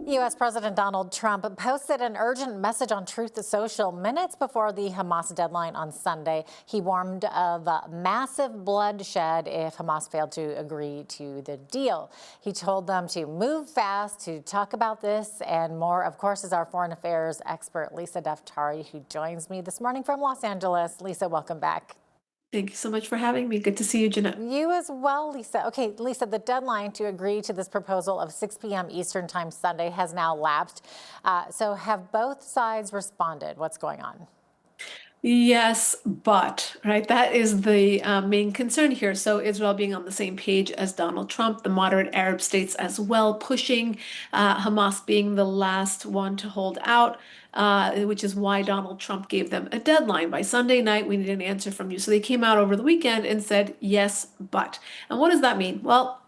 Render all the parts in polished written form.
U.S. President Donald Trump posted an urgent message on Truth Social minutes before the Hamas deadline on Sunday. He warned of massive bloodshed if Hamas failed to agree to the deal. He told them to move fast. To talk about this and more, of course, is our foreign affairs expert, Lisa Daftari, who joins me this morning from Los Angeles. Lisa, welcome back. Thank you so much for having me. Good to see you, Jeanette. You as well, Lisa. Okay, Lisa, the deadline to agree to this proposal of 6 p.m. Eastern Time Sunday has now lapsed. So have both sides responded? What's going on? Yes, but, right, that is the main concern here. So Israel being on the same page as Donald Trump, the moderate Arab states as well pushing, Hamas being the last one to hold out, which is why Donald Trump gave them a deadline. By Sunday night, we need an answer from you. So they came out over the weekend and said, yes, but. And what does that mean? Well,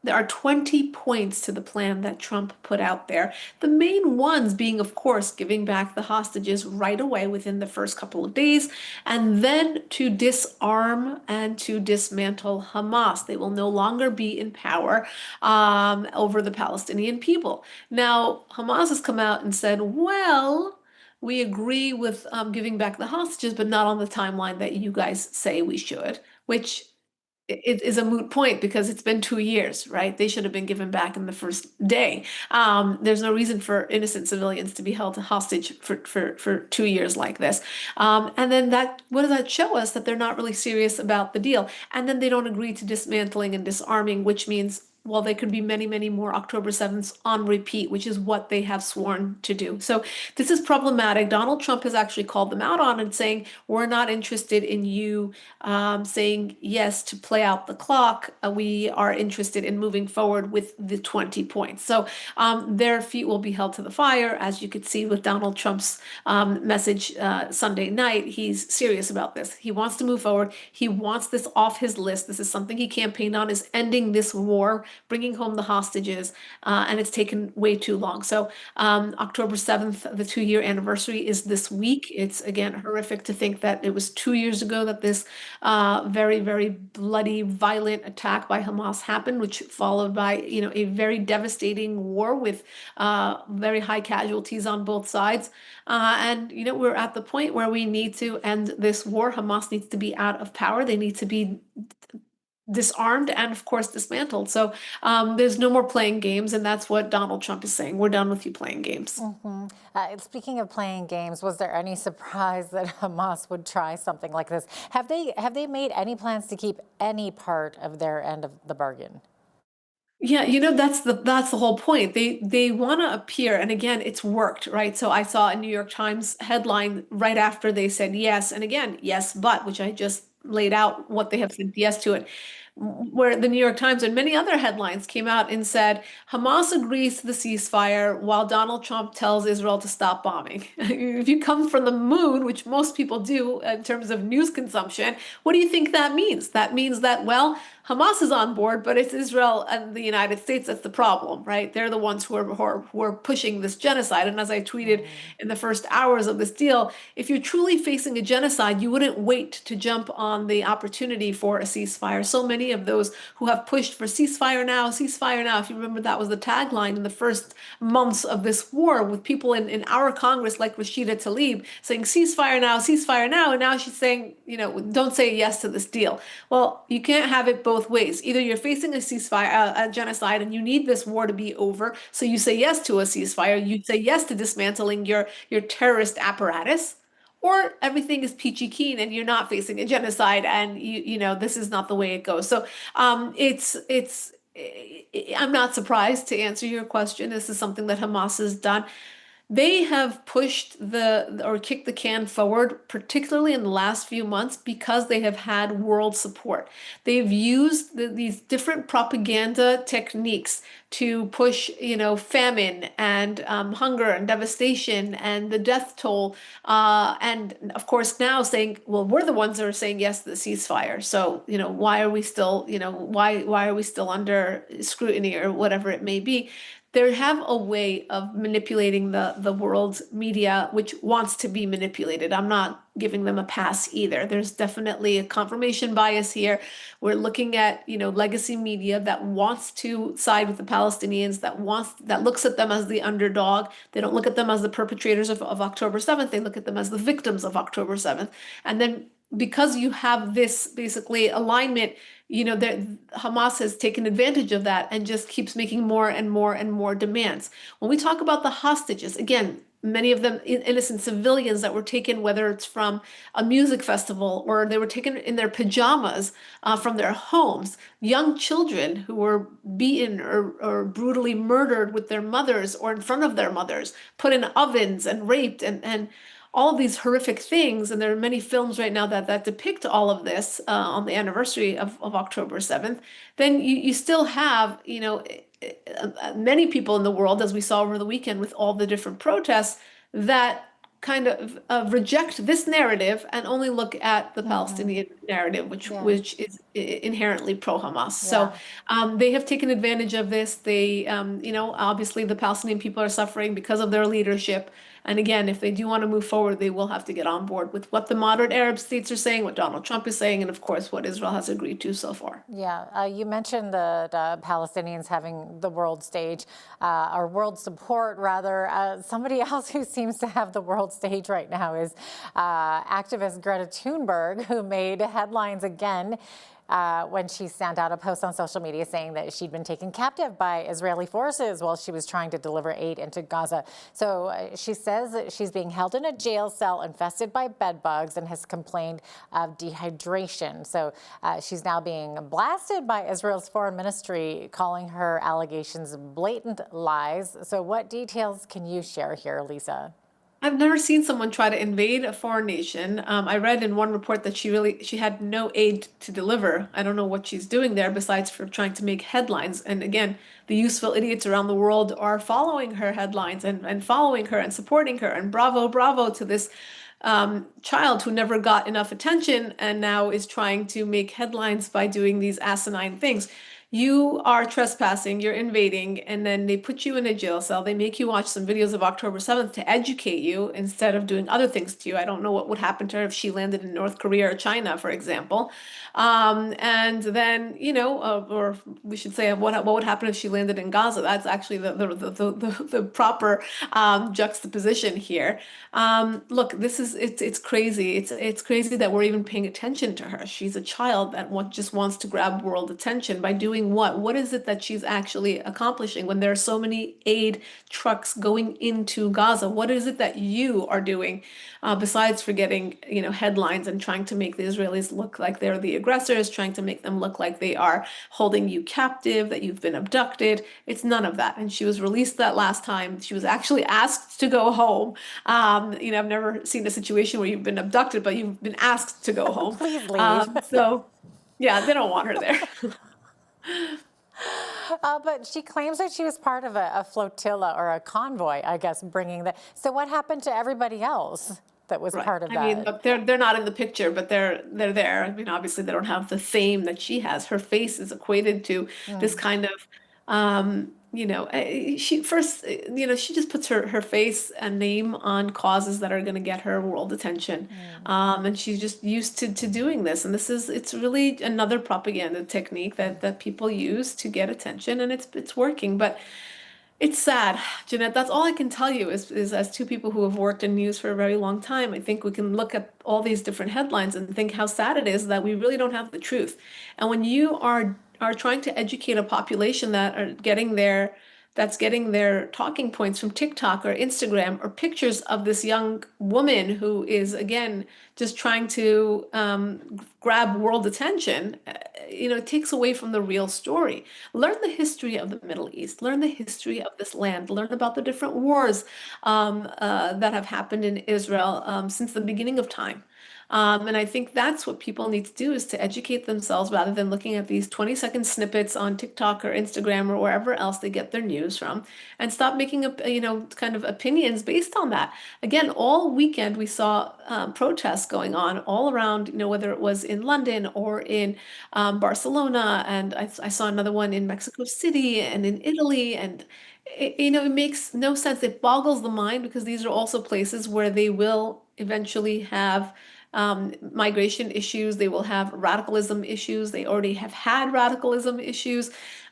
there are 20 points to the plan that Trump put out there. The main ones being, of course, giving back the hostages right away within the first couple of days, and then to disarm and to dismantle Hamas. They will no longer be in power over the Palestinian people. Now, Hamas has come out and said, well, we agree with giving back the hostages, but not on the timeline that you guys say we should, which it is a moot point because it's been 2 years, right? They should have been given back in the first day. There's no reason for innocent civilians to be held hostage for 2 years like this. And then what does that show us? That they're not really serious about the deal. And then they don't agree to dismantling and disarming, which means, well, there could be many, many more October 7th on repeat, which is what they have sworn to do. So this is problematic. Donald Trump has actually called them out on it, saying, we're not interested in you saying yes to play out the clock. We are interested in moving forward with the 20 points. So their feet will be held to the fire. As you could see with Donald Trump's message Sunday night, he's serious about this. He wants to move forward. He wants this off his list. This is something he campaigned on, is ending this war, bringing home the hostages, and it's taken way too long. So October 7th, the 2-year anniversary is this week. It's, again, horrific to think that it was 2 years ago that this very, very bloody, violent attack by Hamas happened, which followed by, a very devastating war with very high casualties on both sides. And, we're at the point where we need to end this war. Hamas needs to be out of power. They need to be disarmed and, of course, dismantled. So there's no more playing games, and that's what Donald Trump is saying. We're done with you playing games. Speaking of playing games, was there any surprise that Hamas would try something like this? Have they made any plans to keep any part of their end of the bargain? Yeah, that's the whole point. They want to appear, and again, it's worked, right? So I saw a New York Times headline right after they said yes, and again, yes, but, which I just laid out what they have said yes to it, where the New York Times and many other headlines came out and said Hamas agrees to the ceasefire while Donald Trump tells Israel to stop bombing. If you come from the moon, which most people do in terms of news consumption, what do you think that means? That means that, well, Hamas is on board, but it's Israel and the United States that's the problem, right? They're the ones who are pushing this genocide. And as I tweeted in the first hours of this deal, if you're truly facing a genocide, you wouldn't wait to jump on the opportunity for a ceasefire. So many of those who have pushed for ceasefire now, if you remember, that was the tagline in the first months of this war, with people in our Congress like Rashida Tlaib saying ceasefire now, and now she's saying, don't say yes to this deal. Well, you can't have it both ways. Either you're facing a ceasefire, a genocide, and you need this war to be over, so you say yes to a ceasefire, you say yes to dismantling your terrorist apparatus, or everything is peachy keen and you're not facing a genocide, and this is not the way it goes. So I'm not surprised, to answer your question. This is something that Hamas has done. They have pushed or kicked the can forward, particularly in the last few months, because they have had world support. They've used these different propaganda techniques to push, famine and hunger and devastation and the death toll. And of course, now saying, well, we're the ones that are saying yes to the ceasefire. So, why are we still, why are we still under scrutiny, or whatever it may be? they have a way of manipulating the world's media, which wants to be manipulated. I'm not giving them a pass either. There's definitely a confirmation bias here. We're looking at, legacy media that wants to side with the Palestinians, that looks at them as the underdog. They don't look at them as the perpetrators of October 7th. They look at them as the victims of October 7th. And then because you have this basically alignment, Hamas has taken advantage of that and just keeps making more and more and more demands. When we talk about the hostages, again, many of them innocent civilians that were taken, whether it's from a music festival or they were taken in their pajamas from their homes, young children who were beaten or brutally murdered with their mothers or in front of their mothers, put in ovens and raped and all of these horrific things. And there are many films right now that depict all of this on the anniversary of October 7th. Then you still have, many people in the world, as we saw over the weekend with all the different protests, that kind of reject this narrative and only look at the Palestinian narrative, which is inherently pro-Hamas. So they have taken advantage of this. They, obviously the Palestinian people are suffering because of their leadership. And again, if they do want to move forward, they will have to get on board with what the moderate Arab states are saying, what Donald Trump is saying, and of course, what Israel has agreed to so far. Yeah, you mentioned the Palestinians having the world stage, or world support, rather. Somebody else who seems to have the world stage right now is activist Greta Thunberg, who made headlines again when she sent out a post on social media saying that she'd been taken captive by Israeli forces while she was trying to deliver aid into Gaza. So she says that she's being held in a jail cell infested by bed bugs and has complained of dehydration. So she's now being blasted by Israel's foreign ministry, calling her allegations blatant lies. So what details can you share here, Lisa? I've never seen someone try to invade a foreign nation. I read in one report that she had no aid to deliver. I don't know what she's doing there besides for trying to make headlines. And again, the useful idiots around the world are following her headlines and following her and supporting her. And bravo, bravo to this child who never got enough attention and now is trying to make headlines by doing these asinine things. You are trespassing, you're invading, and then they put you in a jail cell. They make you watch some videos of October 7th to educate you instead of doing other things to you. I don't know what would happen to her if she landed in North Korea or China, for example. And then, or we should say, what would happen if she landed in Gaza? That's actually the proper juxtaposition here. Look, it's crazy. It's crazy that we're even paying attention to her. She's a child that just wants to grab world attention by doing what? What is it that she's actually accomplishing when there are so many aid trucks going into Gaza? What is it that you are doing besides for getting, headlines and trying to make the Israelis look like they're the aggressors, trying to make them look like they are holding you captive, that you've been abducted? It's none of that. And she was released that last time. She was actually asked to go home. I've never seen a situation where you've been abducted, but you've been asked to go home. Please leave. So, yeah, they don't want her there. But she claims that she was part of a flotilla or a convoy, I guess, bringing that. So what happened to everybody else that was part of that? I mean, look, they're not in the picture, but they're there. I mean, obviously they don't have the fame that she has. Her face is equated to this kind of she first, she just puts her face and name on causes that are going to get her world attention. And she's just used to doing this. And it's really another propaganda technique that people use to get attention, and it's working. But it's sad, Jeanette. That's all I can tell you is as two people who have worked in news for a very long time, I think we can look at all these different headlines and think how sad it is that we really don't have the truth. And when you are trying to educate a population that's getting their talking points from TikTok or Instagram or pictures of this young woman who is again just trying to grab world attention, it takes away from the real story. Learn the history of the Middle East. Learn the history of this land. Learn about the different wars that have happened in Israel since the beginning of time. And I think that's what people need to do, is to educate themselves rather than looking at these 20-second snippets on TikTok or Instagram or wherever else they get their news from, and stop making up, kind of opinions based on that. Again, all weekend we saw protests going on all around, whether it was in London or in Barcelona, and I saw another one in Mexico City and in Italy, and it makes no sense. It boggles the mind, because these are also places where they will eventually have migration issues. They will have radicalism issues. They already have had radicalism issues.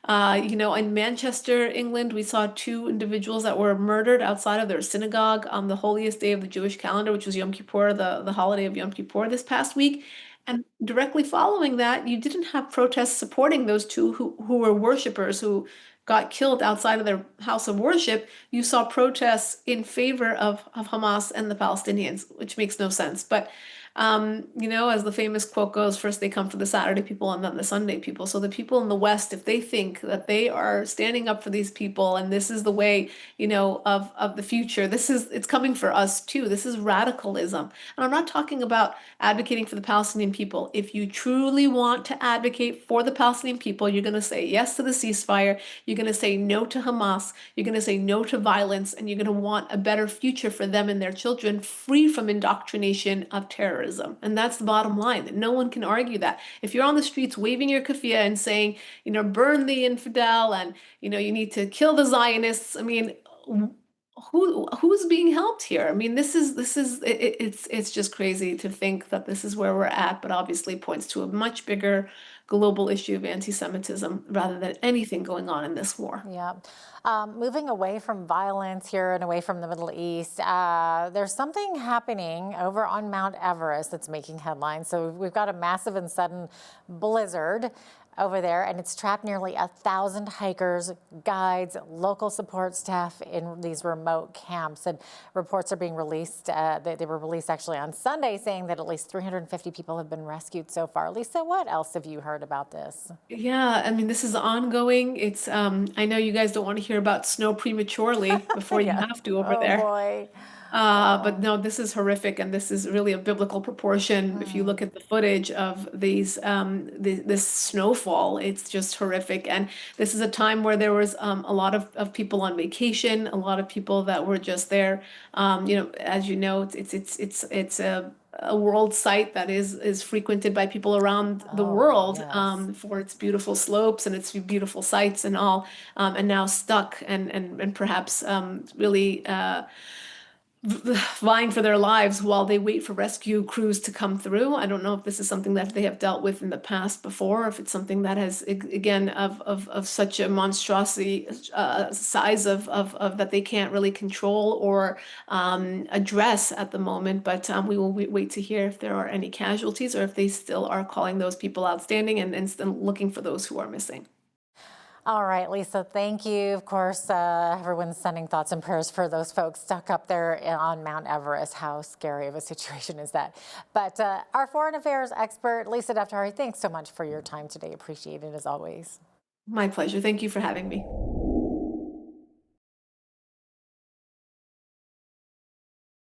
In Manchester, England, we saw two individuals that were murdered outside of their synagogue on the holiest day of the Jewish calendar, which was Yom Kippur, the holiday of Yom Kippur this past week. And directly following that, you didn't have protests supporting those two who were worshipers who got killed outside of their house of worship. You saw protests in favor of Hamas and the Palestinians, which makes no sense. But as the famous quote goes, first they come for the Saturday people and then the Sunday people. So the people in the West, if they think that they are standing up for these people and this is the way, of the future, it's coming for us too. This is radicalism. And I'm not talking about advocating for the Palestinian people. If you truly want to advocate for the Palestinian people, you're going to say yes to the ceasefire. You're going to say no to Hamas. You're going to say no to violence, and you're going to want a better future for them and their children, free from indoctrination of terrorism. And that's the bottom line. No one can argue that. If you're on the streets waving your keffiyeh and saying, burn the infidel, and you need to kill the Zionists, I mean, who's being helped here? I mean, it's just crazy to think that this is where we're at, but obviously points to a much bigger global issue of anti-Semitism rather than anything going on in this war. Yeah. Moving away from violence here and away from the Middle East, there's something happening over on Mount Everest that's making headlines. So we've got a massive and sudden blizzard over there, and it's trapped nearly 1,000 hikers, guides, local support staff in these remote camps. And reports are being released. They were released actually on Sunday, saying that at least 350 people have been rescued so far. Lisa, what else have you heard about this? Yeah, I mean, this is ongoing. It's I know you guys don't want to hear about snow prematurely before you Yes. have to over Oh there. boy. But no, this is horrific, and this is really a biblical proportion. If you look at the footage of this snowfall, it's just horrific. And this is a time where there was a lot of people on vacation, a lot of people that were just there. As you know, it's a world site that is frequented by people around the Oh, world yes. for its beautiful slopes and its beautiful sights and all, and now stuck and perhaps really. Vying for their lives while they wait for rescue crews to come through. I don't know if this is something that they have dealt with in the past before, or if it's something that has, again, of such a monstrosity size of that they can't really control or address at the moment. But we will wait to hear if there are any casualties, or if they still are calling those people outstanding and still looking for those who are missing. All right, Lisa, thank you. Of course, everyone's sending thoughts and prayers for those folks stuck up there on Mount Everest. How scary of a situation is that? But our foreign affairs expert, Lisa Daftari, thanks so much for your time today. Appreciate it as always. My pleasure. Thank you for having me.